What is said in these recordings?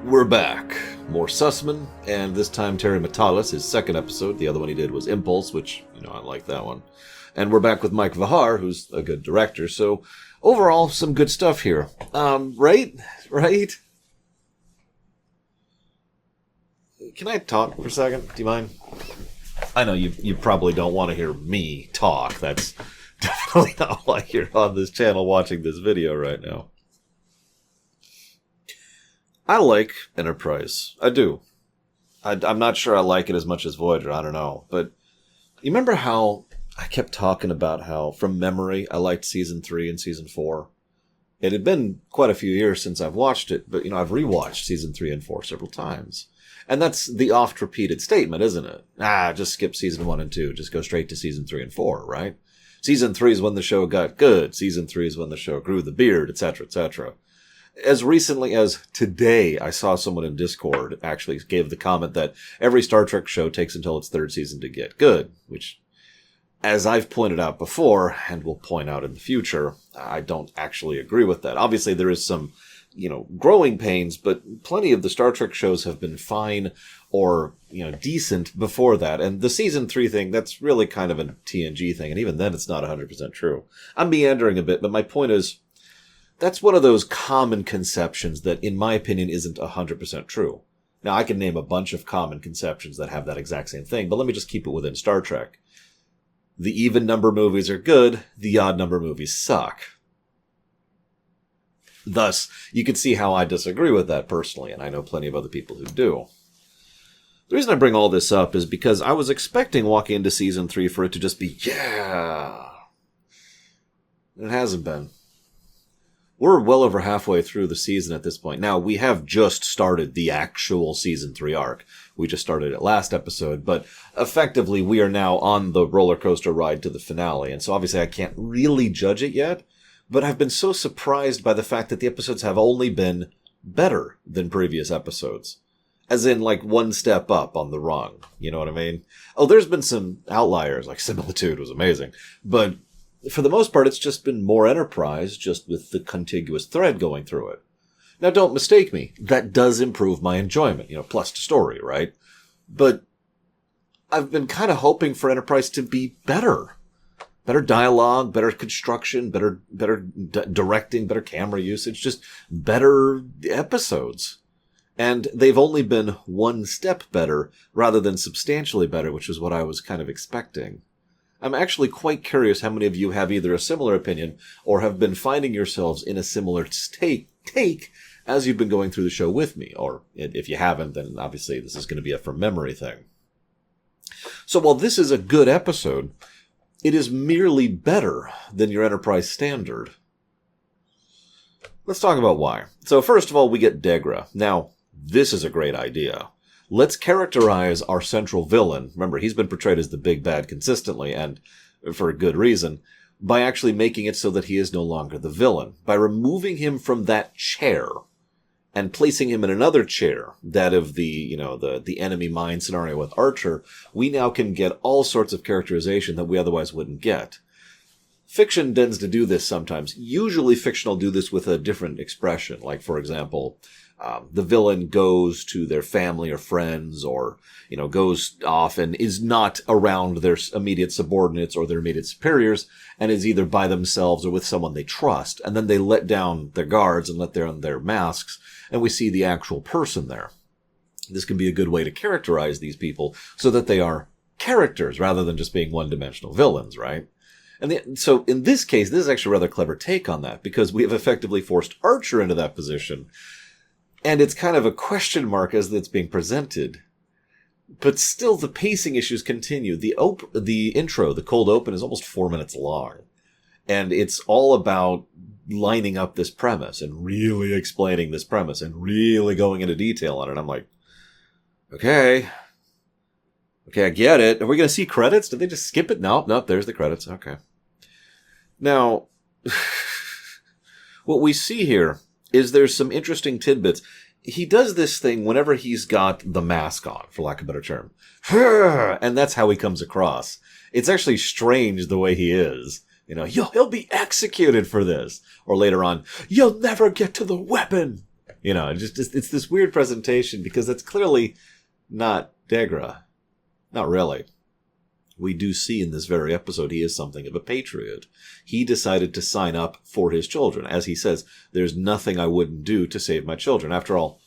We're back. More Sussman, and this time Terry Matalas, his second episode. The other one he did was Impulse, which, I like that one. And we're back with Mike Vahar, who's a good director. So, overall, some good stuff here. Right? Can I talk for a second? Do you mind? I know you probably don't want to hear me talk. That's definitely not why you're on this channel watching this video right now. I like Enterprise. I do. I'm not sure I like it as much as Voyager. I don't know. But you remember how I kept talking about how, from memory, I liked Season 3 and Season 4? It had been quite a few years since I've watched it, but, I've rewatched Season 3 and 4 several times. And that's the oft-repeated statement, isn't it? Just skip Season 1 and 2. Just go straight to Season 3 and 4, right? Season 3 is when the show got good. Season 3 is when the show grew the beard, etc., etc. As recently as today, I saw someone in Discord actually gave the comment that every Star Trek show takes until its third season to get good, which, as I've pointed out before, and will point out in the future, I don't actually agree with that. Obviously, there is some, growing pains, but plenty of the Star Trek shows have been fine or, decent before that. And the Season 3 thing, that's really kind of a TNG thing, and even then it's not 100% true. I'm meandering a bit, but my point is, that's one of those common conceptions that, in my opinion, isn't 100% true. Now, I can name a bunch of common conceptions that have that exact same thing, but let me just keep it within Star Trek. The even number movies are good, the odd number movies suck. Thus, you can see how I disagree with that personally, and I know plenty of other people who do. The reason I bring all this up is because I was expecting walking into Season 3 for it to just be, yeah. It hasn't been. We're well over halfway through the season at this point. Now, we have just started the actual Season 3 arc. We just started it last episode, but effectively we are now on the roller coaster ride to the finale. And so obviously I can't really judge it yet, but I've been so surprised by the fact that the episodes have only been better than previous episodes. As in, like, one step up on the rung. You know what I mean? Oh, there's been some outliers, like Similitude was amazing, but for the most part, it's just been more Enterprise, just with the contiguous thread going through it. Now, don't mistake me. That does improve my enjoyment, plus to story, right? But I've been kind of hoping for Enterprise to be better. Better dialogue, better construction, better directing, better camera usage, just better episodes. And they've only been one step better, rather than substantially better, which is what I was kind of expecting. I'm actually quite curious how many of you have either a similar opinion or have been finding yourselves in a similar take as you've been going through the show with me. Or if you haven't, then obviously this is going to be a from memory thing. So while this is a good episode, it is merely better than your Enterprise standard. Let's talk about why. So first of all, we get Degra. Now, this is a great idea. Let's characterize our central villain. Remember, he's been portrayed as the big bad consistently, and for a good reason, by actually making it so that he is no longer the villain. By removing him from that chair and placing him in another chair, that of the enemy mine scenario with Archer, we now can get all sorts of characterization that we otherwise wouldn't get. Fiction tends to do this sometimes. Usually fiction will do this with a different expression. Like, for example, the villain goes to their family or friends or, goes off and is not around their immediate subordinates or their immediate superiors and is either by themselves or with someone they trust. And then they let down their guards and let down their masks, and we see the actual person there. This can be a good way to characterize these people so that they are characters rather than just being one-dimensional villains, right? And so in this case, this is actually a rather clever take on that because we have effectively forced Archer into that position. And it's kind of a question mark as it's being presented. But still, the pacing issues continue. The intro, the cold open, is almost 4 minutes long. And it's all about lining up this premise and really explaining this premise and really going into detail on it. I'm like, okay, I get it. Are we going to see credits? Did they just skip it? No, there's the credits. Okay. Now, what we see here is there's some interesting tidbits. He does this thing whenever he's got the mask on, for lack of a better term. And that's how he comes across. It's actually strange the way he is. He'll be executed for this. Or later on, you'll never get to the weapon. You know, it's this weird presentation because that's clearly not Degra. Not really. We do see in this very episode he is something of a patriot. He decided to sign up for his children. As he says, there's nothing I wouldn't do to save my children. After all,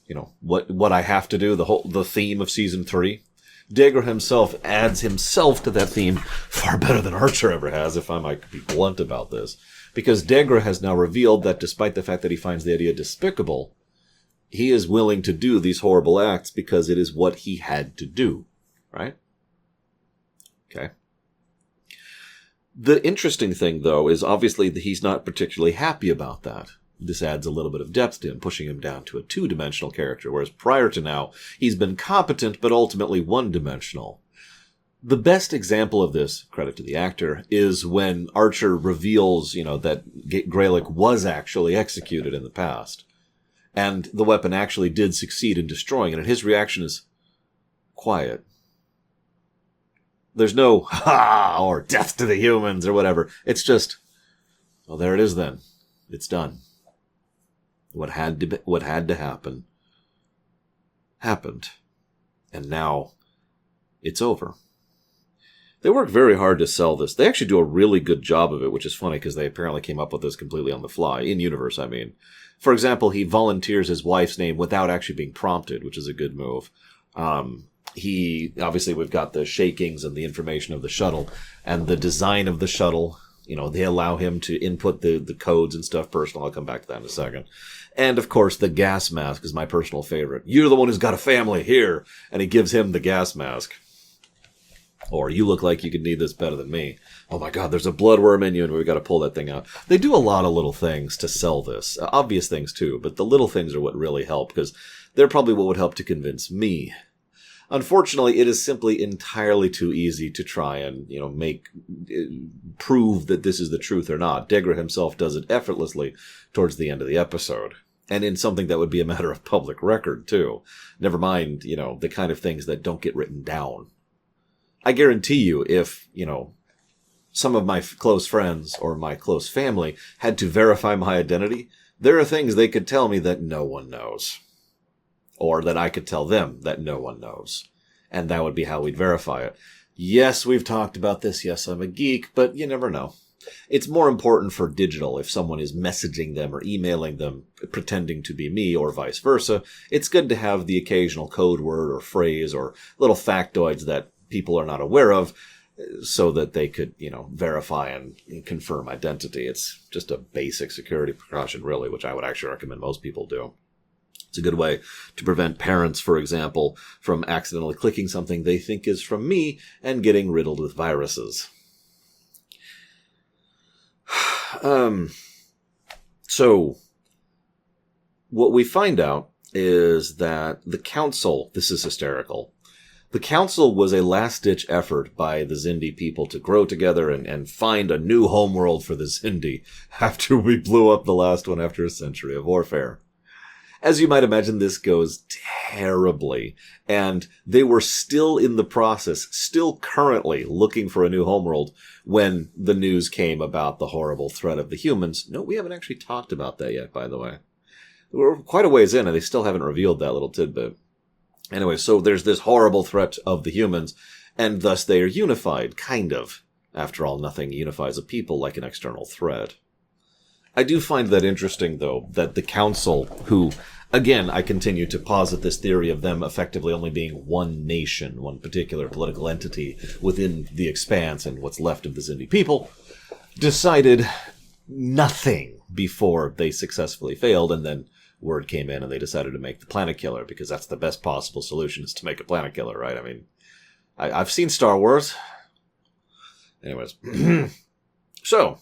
you know, what I have to do, the theme of season 3. Degra himself adds himself to that theme far better than Archer ever has, if I might be blunt about this. Because Degra has now revealed that despite the fact that he finds the idea despicable, he is willing to do these horrible acts because it is what he had to do. Right? Okay. The interesting thing, though, is obviously that he's not particularly happy about that. This adds a little bit of depth to him, pushing him down to a 2-dimensional character, whereas prior to now, he's been competent but ultimately 1-dimensional. The best example of this, credit to the actor, is when Archer reveals, you know, that Greylick was actually executed in the past. And the weapon actually did succeed in destroying it, and his reaction is quiet. There's no, ha, or death to the humans, or whatever. It's just, well, there it is then. It's done. What had to happen, happened. And now, it's over. They work very hard to sell this. They actually do a really good job of it, which is funny because they apparently came up with this completely on the fly. In universe, I mean. For example, he volunteers his wife's name without actually being prompted, which is a good move. Obviously, we've got the shakings and the information of the shuttle, and the design of the shuttle. You know, they allow him to input the codes and stuff personal. I'll come back to that in a second. And, of course, the gas mask is my personal favorite. You're the one who's got a family here. And he gives him the gas mask. Or, you look like you could need this better than me. Oh my god, there's a bloodworm in you and we've got to pull that thing out. They do a lot of little things to sell this. Obvious things, too. But the little things are what really help, because they're probably what would help to convince me. Unfortunately, it is simply entirely too easy to try and, you know, prove that this is the truth or not. Degra himself does it effortlessly towards the end of the episode. And in something that would be a matter of public record, too. Never mind, you know, the kind of things that don't get written down. I guarantee you, if, you know, some of my close friends or my close family had to verify my identity, there are things they could tell me that no one knows. Or that I could tell them that no one knows. And that would be how we'd verify it. Yes, we've talked about this. Yes, I'm a geek, but you never know. It's more important for digital if someone is messaging them or emailing them pretending to be me or vice versa. It's good to have the occasional code word or phrase or little factoids that people are not aware of so that they could, you know, verify and confirm identity. It's just a basic security precaution, really, which I would actually recommend most people do. It's a good way to prevent parents, for example, from accidentally clicking something they think is from me and getting riddled with viruses. So, what we find out is that the council, this is hysterical, the council was a last-ditch effort by the Zindi people to grow together and find a new homeworld for the Zindi after we blew up the last one after a century of warfare. As you might imagine, this goes terribly, and they were still in the process, still currently looking for a new homeworld when the news came about the horrible threat of the humans. No, we haven't actually talked about that yet, by the way. We're quite a ways in, and they still haven't revealed that little tidbit. Anyway, so there's this horrible threat of the humans, and thus they are unified, kind of. After all, nothing unifies a people like an external threat. I do find that interesting, though, that the council, who, again, I continue to posit this theory of them effectively only being one nation, one particular political entity within the expanse and what's left of the Zindi people, decided nothing before they successfully failed, and then word came in and they decided to make the planet killer, because that's the best possible solution, is to make a planet killer, right? I mean, I've seen Star Wars. Anyways. So,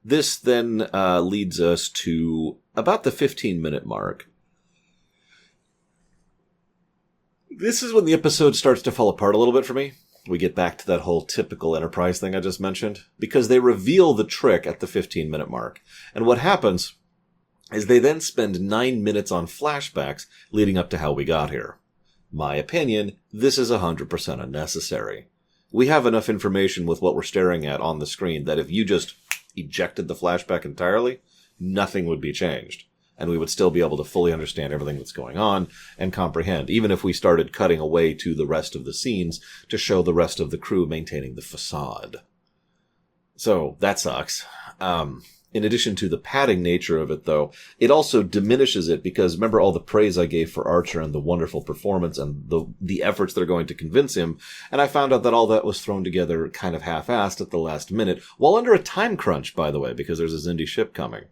this then leads us to about the 15-minute mark. This is when the episode starts to fall apart a little bit for me. We get back to that whole typical Enterprise thing I just mentioned, because they reveal the trick at the 15-minute mark. And what happens is they then spend 9 minutes on flashbacks leading up to how we got here. My opinion, this is 100% unnecessary. We have enough information with what we're staring at on the screen that if you just ejected the flashback entirely, nothing would be changed. and we would still be able to fully understand everything that's going on and comprehend, even if we started cutting away to the rest of the scenes to show the rest of the crew maintaining the facade. So, that sucks. In addition to the padding nature of it, though, it also diminishes it because remember all the praise I gave for Archer and the wonderful performance and the efforts that are going to convince him, and I found out that all that was thrown together kind of half-assed at the last minute, while under a time crunch, by the way, because there's a Zindi ship coming.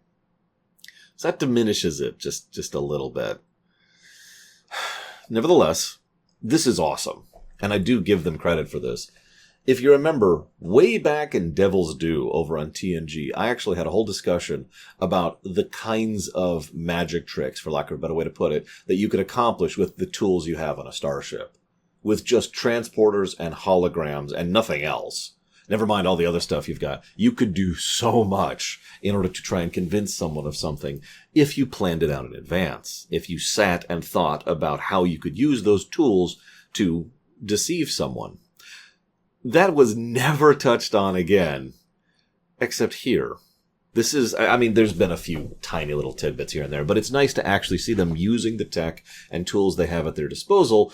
So that diminishes it just a little bit. Nevertheless, this is awesome, and I do give them credit for this. If you remember, way back in Devil's Due over on TNG, I actually had a whole discussion about the kinds of magic tricks, for lack of a better way to put it, that you could accomplish with the tools you have on a starship. With just transporters and holograms and nothing else. Never mind all the other stuff you've got. You could do so much in order to try and convince someone of something if you planned it out in advance. If you sat and thought about how you could use those tools to deceive someone. That was never touched on again, except here. This is, I mean, there's been a few tiny little tidbits here and there, but it's nice to actually see them using the tech and tools they have at their disposal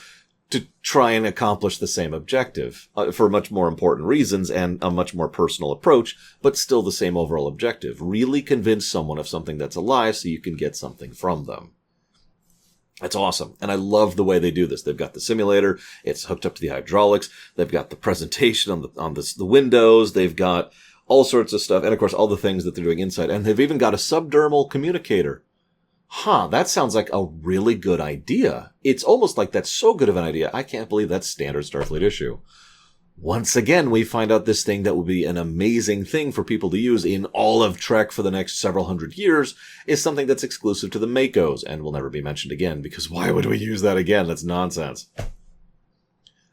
to try and accomplish the same objective for much more important reasons and a much more personal approach, but still the same overall objective. Really convince someone of something that's alive so you can get something from them. That's awesome. And I love the way they do this. They've got the simulator. It's hooked up to the hydraulics. They've got the presentation on the windows. They've got all sorts of stuff. And of course, all the things that they're doing inside. And they've even got a subdermal communicator. That sounds like a really good idea. It's almost like that's so good of an idea. I can't believe that's standard Starfleet issue. Once again, we find out this thing that will be an amazing thing for people to use in all of Trek for the next several hundred years is something that's exclusive to the Makos and will never be mentioned again, because why would we use that again? That's nonsense.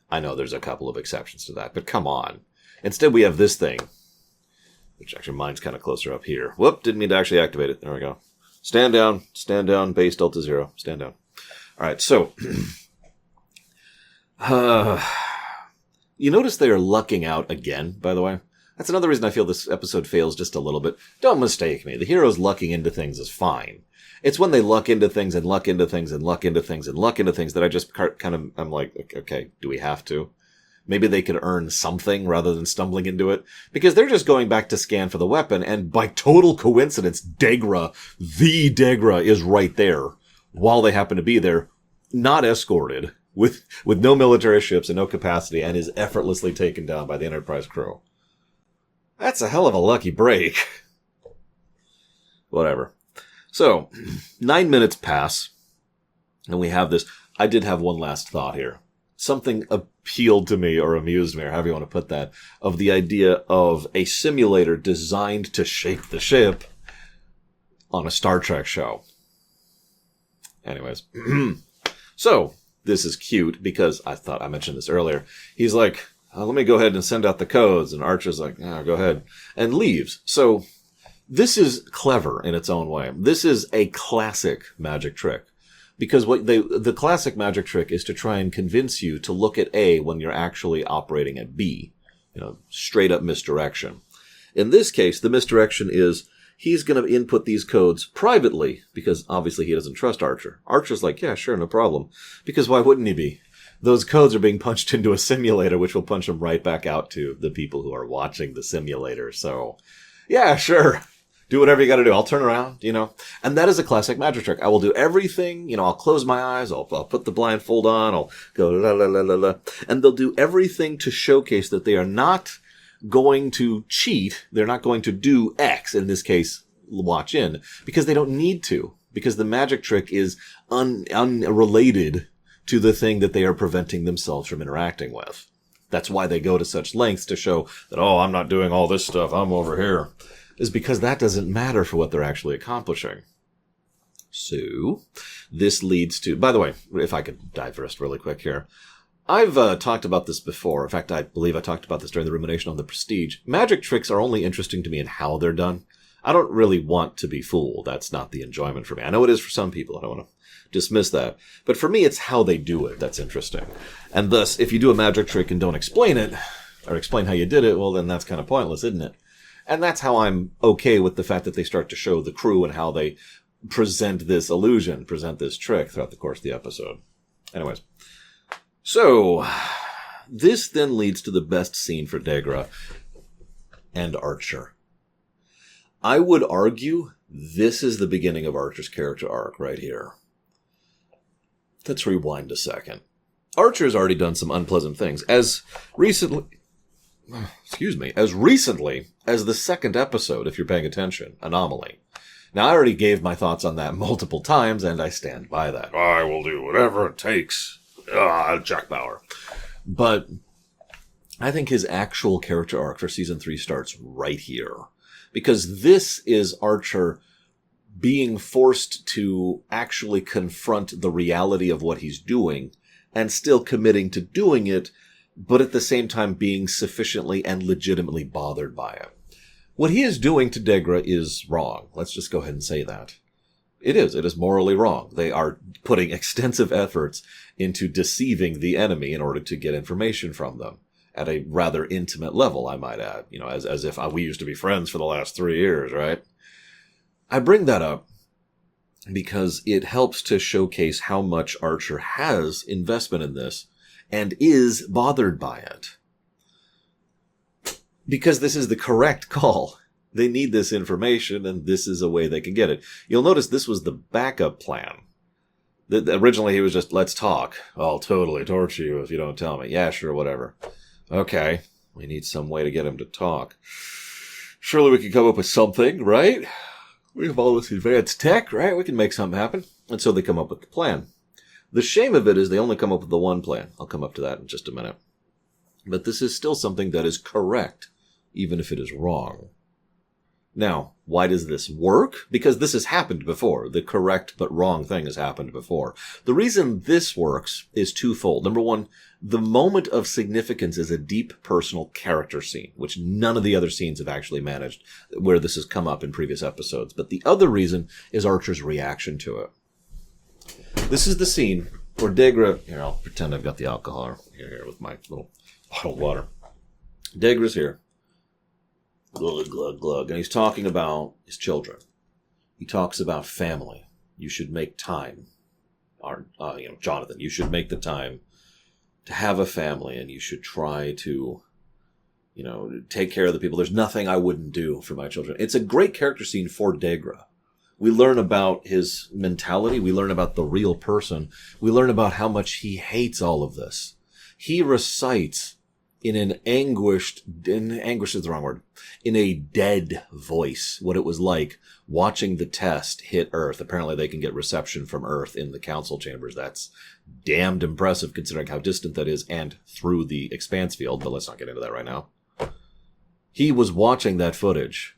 I know there's a couple of exceptions to that, but come on. Instead, we have this thing, which actually mine's kind of closer up here. Whoop, didn't mean to actually activate it. There we go. Stand down, base Delta Zero, stand down. All right, so... You notice they are lucking out again, by the way. That's another reason I feel this episode fails just a little bit. Don't mistake me. The heroes lucking into things is fine. It's when they luck into things and luck into things and luck into things and luck into things that I just kind of, I'm like, okay, do we have to? Maybe they could earn something rather than stumbling into it. Because they're just going back to scan for the weapon, and by total coincidence, Degra, the Degra, is right there while they happen to be there, not escorted. With no military ships and no capacity, and is effortlessly taken down by the Enterprise crew. That's a hell of a lucky break. Whatever. So, 9 minutes pass, and we have this. I did have one last thought here. Something appealed to me, or amused me, or however you want to put that, of the idea of a simulator designed to shake the ship on a Star Trek show. Anyways. So... This is cute because I thought I mentioned this earlier. He's like, let me go ahead and send out the codes. And Archer's like, go ahead. And leaves. So this is clever in its own way. This is a classic magic trick. Because the classic magic trick is to try and convince you to look at A when you're actually operating at B. Straight up misdirection. In this case, the misdirection is he's going to input these codes privately because obviously he doesn't trust Archer. Archer's like, yeah, sure, no problem. Because why wouldn't he be? Those codes are being punched into a simulator, which will punch them right back out to the people who are watching the simulator. So, yeah, sure. Do whatever you got to do. I'll turn around, And that is a classic magic trick. I will do everything. I'll close my eyes. I'll put the blindfold on. I'll go la la la la la. And they'll do everything to showcase that they are not going to cheat. They're not going to do X, in this case, watch in, because they don't need to, because the magic trick is unrelated to the thing that they are preventing themselves from interacting with. That's why they go to such lengths to show that, I'm not doing all this stuff, I'm over here, is because that doesn't matter for what they're actually accomplishing. So, this leads to, by the way, if I could digress really quick here, I've talked about this before. In fact, I believe I talked about this during the rumination on the Prestige. Magic tricks are only interesting to me in how they're done. I don't really want to be fooled. That's not the enjoyment for me. I know it is for some people. I don't want to dismiss that. But for me, it's how they do it that's interesting. And thus, if you do a magic trick and don't explain it, or explain how you did it, well, then that's kind of pointless, isn't it? And that's how I'm okay with the fact that they start to show the crew and how they present this illusion, present this trick throughout the course of the episode. Anyways. So, this then leads to the best scene for Degra and Archer. I would argue this is the beginning of Archer's character arc right here. Let's rewind a second. Archer has already done some unpleasant things. As recently as the second episode, if you're paying attention, Anomaly. Now, I already gave my thoughts on that multiple times, and I stand by that. I will do whatever it takes. Jack Bauer. But I think his actual character arc for Season 3 starts right here. Because this is Archer being forced to actually confront the reality of what he's doing, and still committing to doing it, but at the same time being sufficiently and legitimately bothered by it. What he is doing to Degra is wrong. Let's just go ahead and say that. It is morally wrong. They are putting extensive efforts into deceiving the enemy in order to get information from them. At a rather intimate level, I might add. You know, as if we used to be friends for the last 3 years, right? I bring that up because it helps to showcase how much Archer has investment in this and is bothered by it. Because this is the correct call. They need this information, and this is a way they can get it. You'll notice this was the backup plan. Originally, he was just, let's talk. I'll totally torture you if you don't tell me. Yeah, sure, whatever. Okay, we need some way to get him to talk. Surely we can come up with something, right? We have all this advanced tech, right? We can make something happen. And so they come up with the plan. The shame of it is they only come up with the one plan. I'll come up to that in just a minute. But this is still something that is correct, even if it is wrong. Now, why does this work? Because this has happened before. The correct but wrong thing has happened before. The reason this works is twofold. Number one, the moment of significance is a deep personal character scene, which none of the other scenes have actually managed, where this has come up in previous episodes. But the other reason is Archer's reaction to it. This is the scene where Degra... Here, I'll pretend I've got the alcohol here with my little bottle of water. Degra's here. Glug, glug, glug. And he's talking about his children. He talks about family. You should make time. Jonathan, you should make the time to have a family, and you should try to, take care of the people. There's nothing I wouldn't do for my children. It's a great character scene for Degra. We learn about his mentality. We learn about the real person. We learn about how much he hates all of this. He recites in an anguish is the wrong word, in a dead voice, what it was like watching the test hit Earth. Apparently they can get reception from Earth in the council chambers. That's damned impressive considering how distant that is and through the expanse field, but let's not get into that right now. He was watching that footage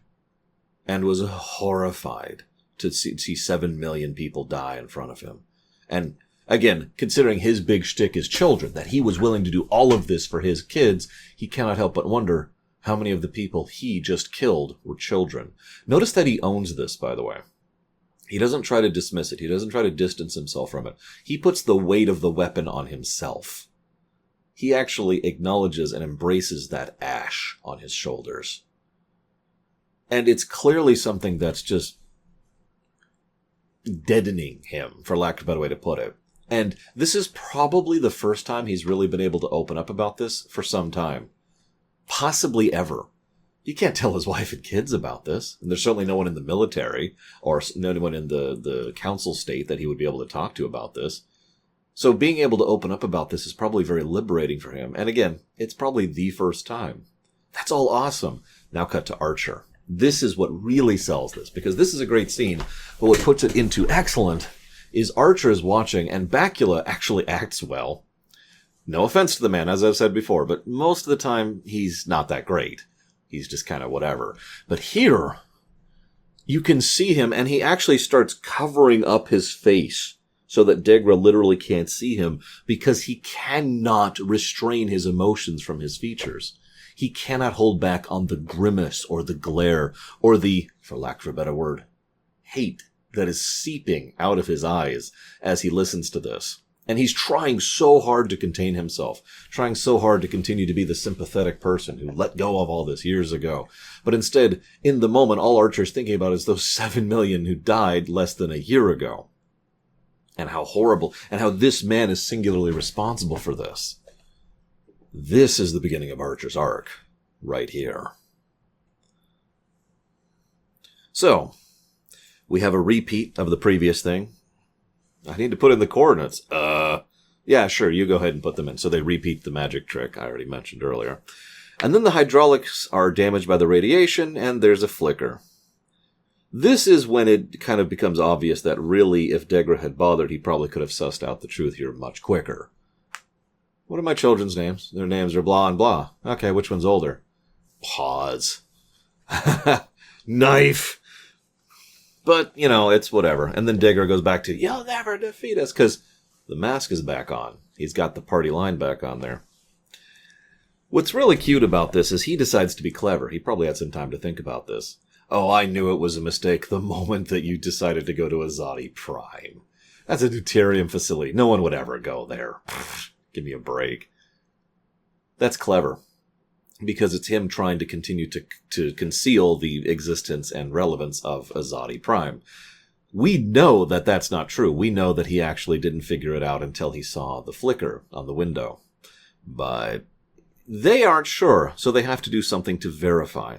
and was horrified to see 7 million people die in front of him. And again, considering his big shtick is children, that he was willing to do all of this for his kids, he cannot help but wonder how many of the people he just killed were children. Notice that he owns this, by the way. He doesn't try to dismiss it. He doesn't try to distance himself from it. He puts the weight of the weapon on himself. He actually acknowledges and embraces that ash on his shoulders. And it's clearly something that's just deadening him, for lack of a better way to put it. And this is probably the first time he's really been able to open up about this for some time. Possibly ever. He can't tell his wife and kids about this. And there's certainly no one in the military or no one in the council state that he would be able to talk to about this. So being able to open up about this is probably very liberating for him. And again, it's probably the first time. That's all awesome. Now cut to Archer. This is what really sells this, because this is a great scene. But what puts it into excellent is Archer is watching, and Bakula actually acts well. No offense to the man, as I've said before, but most of the time he's not that great. He's just kind of whatever. But here, you can see him, and he actually starts covering up his face so that Degra literally can't see him, because he cannot restrain his emotions from his features. He cannot hold back on the grimace or the glare or the, for lack of a better word, hate that is seeping out of his eyes as he listens to this. And he's trying so hard to contain himself, trying so hard to continue to be the sympathetic person who let go of all this years ago. But instead, in the moment, all Archer's thinking about is those 7 million who died less than a year ago. And how horrible, and how this man is singularly responsible for this. This is the beginning of Archer's arc, right here. So, we have a repeat of the previous thing. I need to put in the coordinates. Yeah, sure, you go ahead and put them in. So they repeat the magic trick I already mentioned earlier. And then the hydraulics are damaged by the radiation, and there's a flicker. This is when it kind of becomes obvious that really, if Degra had bothered, he probably could have sussed out the truth here much quicker. What are my children's names? Their names are blah and blah. Okay, which one's older? Pause. Knife. But, it's whatever. And then Degra goes back to, you'll never defeat us, because the mask is back on. He's got the party line back on there. What's really cute about this is he decides to be clever. He probably had some time to think about this. Oh, I knew it was a mistake the moment that you decided to go to Azadi Prime. That's a deuterium facility. No one would ever go there. Give me a break. That's clever. Because it's him trying to continue to conceal the existence and relevance of Azadi Prime. We know that that's not true. We know that he actually didn't figure it out until he saw the flicker on the window. But they aren't sure, so they have to do something to verify.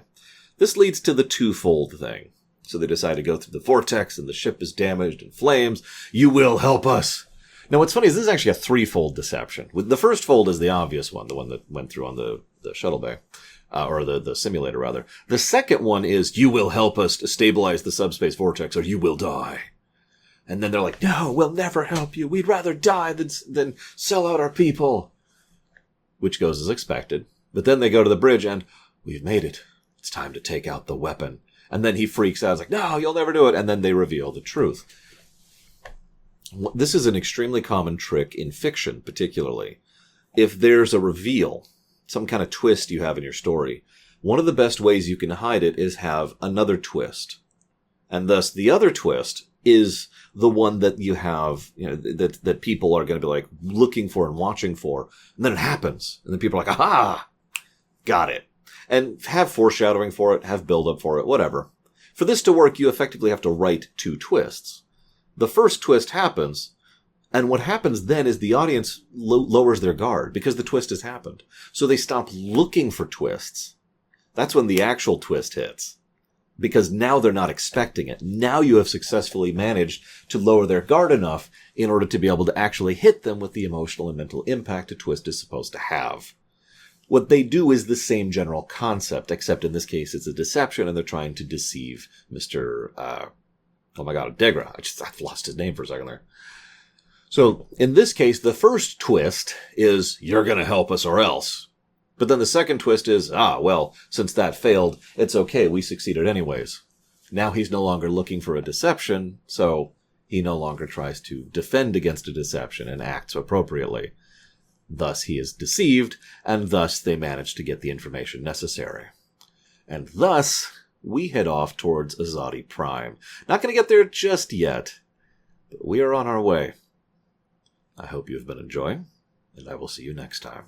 This leads to the twofold thing. So they decide to go through the vortex, and the ship is damaged in flames. You will help us! Now, what's funny is this is actually a threefold deception. The first fold is the obvious one, the one that went through on the shuttle bay, or the simulator, rather. The second one is, you will help us to stabilize the subspace vortex, or you will die. And then they're like, no, we'll never help you. We'd rather die than sell out our people. Which goes as expected. But then they go to the bridge, and we've made it. It's time to take out the weapon. And then he freaks out. He's like, no, you'll never do it. And then they reveal the truth. This is an extremely common trick in fiction, particularly. If there's a reveal, some kind of twist you have in your story, one of the best ways you can hide it is have another twist. And thus, the other twist is the one that you have, that people are going to be like looking for and watching for. And then it happens. And then people are like, aha! Got it. And have foreshadowing for it, have build-up for it, whatever. For this to work, you effectively have to write two twists. The first twist happens, and what happens then is the audience lowers their guard, because the twist has happened. So they stop looking for twists. That's when the actual twist hits. Because now they're not expecting it. Now you have successfully managed to lower their guard enough in order to be able to actually hit them with the emotional and mental impact a twist is supposed to have. What they do is the same general concept, except in this case it's a deception and they're trying to deceive Mr. Degra. I've lost his name for a second there. So, in this case, the first twist is, you're gonna help us or else. But then the second twist is, since that failed, it's okay, we succeeded anyways. Now he's no longer looking for a deception, so he no longer tries to defend against a deception and acts appropriately. Thus he is deceived, and thus they manage to get the information necessary. And thus, we head off towards Azadi Prime. Not going to get there just yet, but we are on our way. I hope you have been enjoying, and I will see you next time.